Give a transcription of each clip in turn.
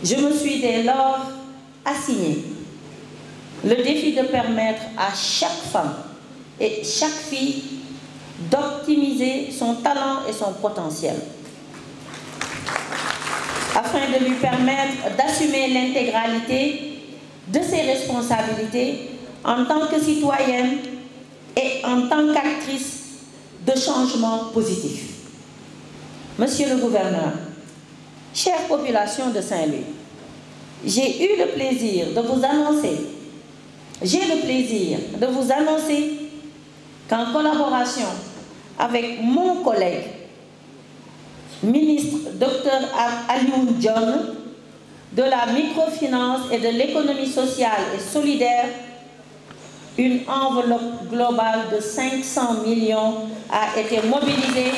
Je me suis dès lors assigné le défi de permettre à chaque femme et chaque fille d'optimiser son talent et son potentiel, afin de lui permettre d'assumer l'intégralité de ses responsabilités en tant que citoyenne et en tant qu'actrice de changement positif. Monsieur le gouverneur, chère population de Saint-Louis, j'ai eu le plaisir de vous annoncer, qu'en collaboration avec mon collègue, ministre Dr Alioune Dione, de la microfinance et de l'économie sociale et solidaire, une enveloppe globale de 500 millions a été mobilisée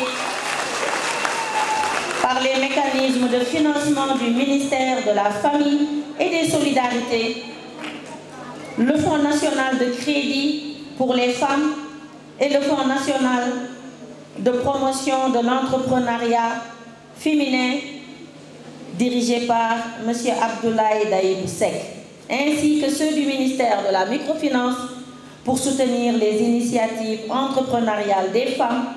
par les mécanismes de financement du ministère de la Famille et des Solidarités, le Fonds national de crédit pour les femmes et le Fonds national de promotion de l'entrepreneuriat féminin dirigé par M. Abdoulaye Daïbou Seck, ainsi que ceux du ministère de la microfinance pour soutenir les initiatives entrepreneuriales des femmes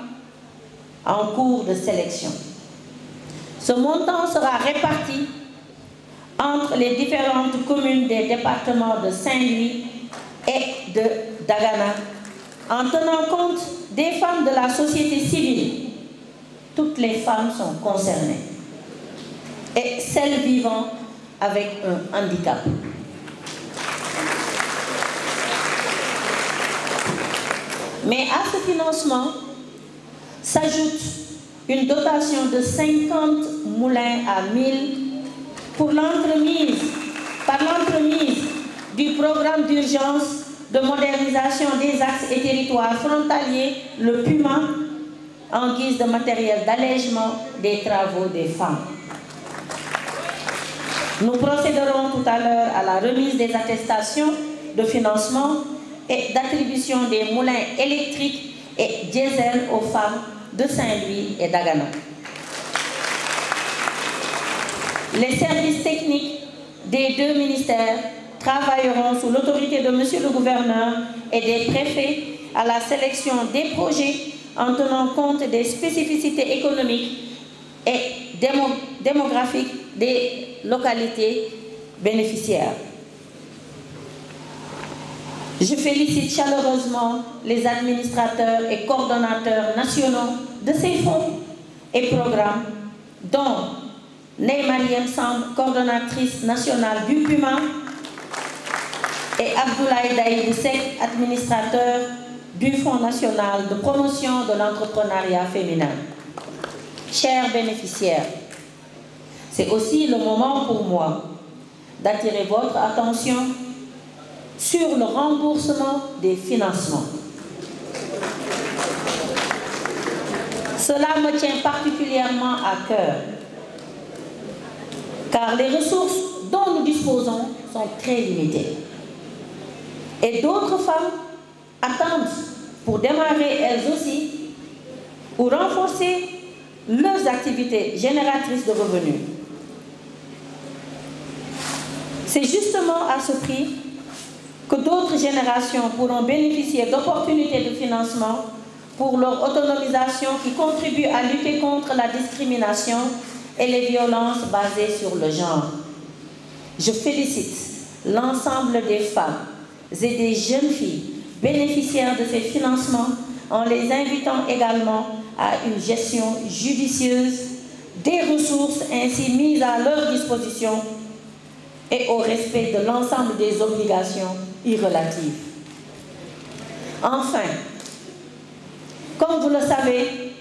en cours de sélection. Ce montant sera réparti entre les différentes communes des départements de Saint-Louis et de Dagana, en tenant compte des femmes de la société civile. Toutes les femmes sont concernées, et celles vivant avec un handicap. Mais à ce financement s'ajoute une dotation de 50 moulins à 1000 pour par l'entremise du programme d'urgence de modernisation des axes et territoires frontaliers, le PUMA, en guise de matériel d'allègement des travaux des femmes. Nous procéderons tout à l'heure à la remise des attestations de financement et d'attribution des moulins électriques et diesel aux femmes de Saint-Louis et d'Agana. Les services techniques des deux ministères travailleront sous l'autorité de Monsieur le gouverneur et des préfets à la sélection des projets en tenant compte des spécificités économiques et démographiques des localités bénéficiaires. Je félicite chaleureusement les administrateurs et coordonnateurs nationaux de ces fonds et programmes, dont Ney-Mariam Samb, coordonnatrice nationale du PUMA, et Abdoulaye Daïbou Seck, administrateur du Fonds national de promotion de l'entrepreneuriat féminin. Chers bénéficiaires, c'est aussi le moment pour moi d'attirer votre attention sur le remboursement des financements. Cela me tient particulièrement à cœur, car les ressources dont nous disposons sont très limitées. Et d'autres femmes attendent pour démarrer elles aussi ou renforcer leurs activités génératrices de revenus. C'est justement à ce prix que d'autres générations pourront bénéficier d'opportunités de financement pour leur autonomisation qui contribuent à lutter contre la discrimination et les violences basées sur le genre. Je félicite l'ensemble des femmes et des jeunes filles bénéficiaires de ces financements en les invitant également à une gestion judicieuse des ressources ainsi mises à leur disposition et au respect de l'ensemble des obligations irrelatives. Enfin, comme vous le savez,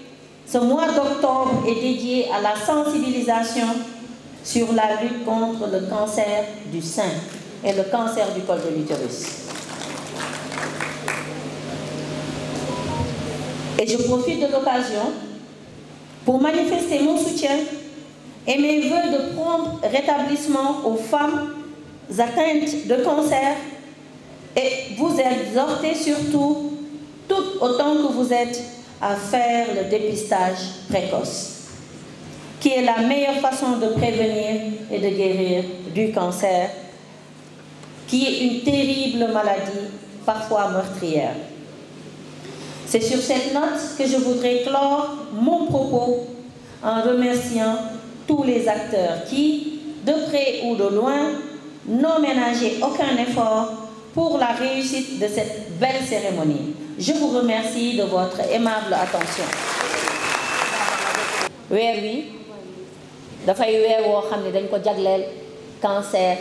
ce mois d'octobre est dédié à la sensibilisation sur la lutte contre le cancer du sein et le cancer du col de l'utérus. Et je profite de l'occasion pour manifester mon soutien et mes vœux de prompt rétablissement aux femmes atteintes de cancer et vous exhorter surtout, tout autant que vous êtes, à faire le dépistage précoce. qui est la meilleure façon de prévenir et de guérir du cancer, qui est une terrible maladie, parfois meurtrière. C'est sur cette note que je voudrais clore mon propos en remerciant tous les acteurs qui, de près ou de loin, n'ont ménagé aucun effort pour la réussite de cette belle cérémonie. Je vous remercie de votre aimable attention. weer wi dafay weer woo xam ne dañ ko jagleel cancer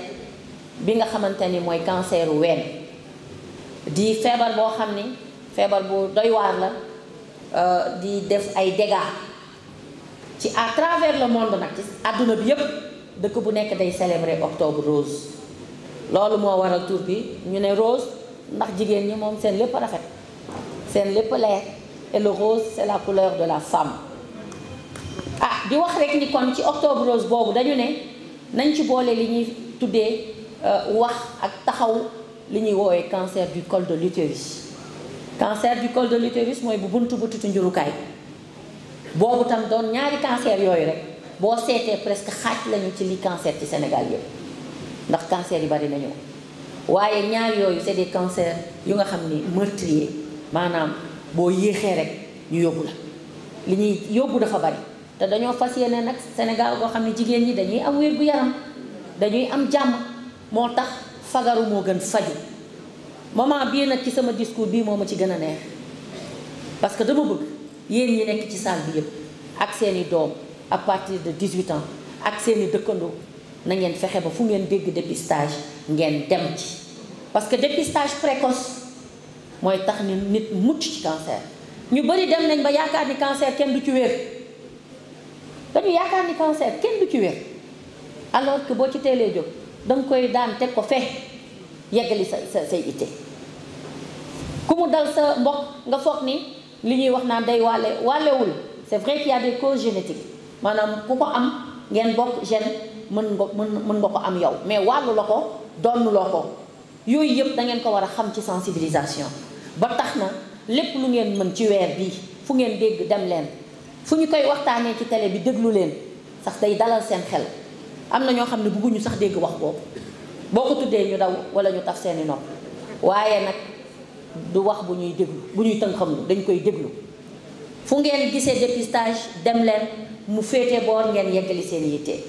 bi nga xamante ni mooy canceru ween di feebar boo xam ni feebar bu doy waar la di def ay dégâts ci à travers le monde nag ci àdduna bi yépp dëkk bu nekk day célébrer octobre rose loolu moo waral tur bi ñu ne rose ndax jigéen ñi moom seen lépp rafet seen lépp leer et le rose c'est la couleur de la femme. di wax rek ni kon ci octobre rose boobu dañu ne nañ ci boole li ñuy tuddee wax ak taxaw li ñuy woowee cancer du col de l'utérus. Cancer du col de l'utérus mooy bu buntu butitu njurukaay boobu tam doon ñaari cancer yooyu rek boo seetee presque xaaj lañu ci li cancer ci Sénégal yëpp ndax cancer yi bari nañu waaye ñaar yooyu c'est des cancers yu nga xam ni meurtrier maanaam boo yéexee rek ñu yóbbu la li ñuy yóbbu dafa bari. te dañoo fas yéene nag Sénégal boo xam ne jigéen ñi dañuy am wér gu yaram dañuy am jàmm moo tax fagaru moo gën faju moment bii nag ci sama discours bii moo ma ci gën a neex parce que dama bëgg yéen ñi nekk ci salle bi yëpp ak seeni doom à partir de 18 ans ak seeni dëkkandoo na ngeen fexe ba fu ngeen dégg dépistage ngeen dem ci parce que dépistage précoce mooy tax ni nit mucc ci cancer ñu bari dem nañ ba yaakaar ni cancer kenn du ci wér dañu yaakaar ni cancer kenn du ci wér alors que boo ci teelee jóg danga koy daan teg ko fe yeggali say itte ku mu dal sa mbokk nga foog ni li ñuy wax naan day wàllewul c'est vrai qu'il y a des causes génétiques maanaam ku ko am ngeen bokk gène mën nga ko am yow mais wàllu la ko donnu loo ko yooyu yëpp da ngeen ko war a xam ci sensibilisation ba tax na lépp lu ngeen mën ci weer bii fu ngeen dégg dem leen fu ñu koy waxtaanee ci télé bi déglu leen sax day dalal seen xel am na ñoo xam ne bëgguñu sax dégg wax boobu boo ko tuddee ñu daw wala ñu taf seeni nopp waaye nag du wax bu ñuy déglu bu ñuy tënxamlu dañ koy déglu fu ngeen gisee dépistage dem leen mu féete boor ngeen yeggali seen yitte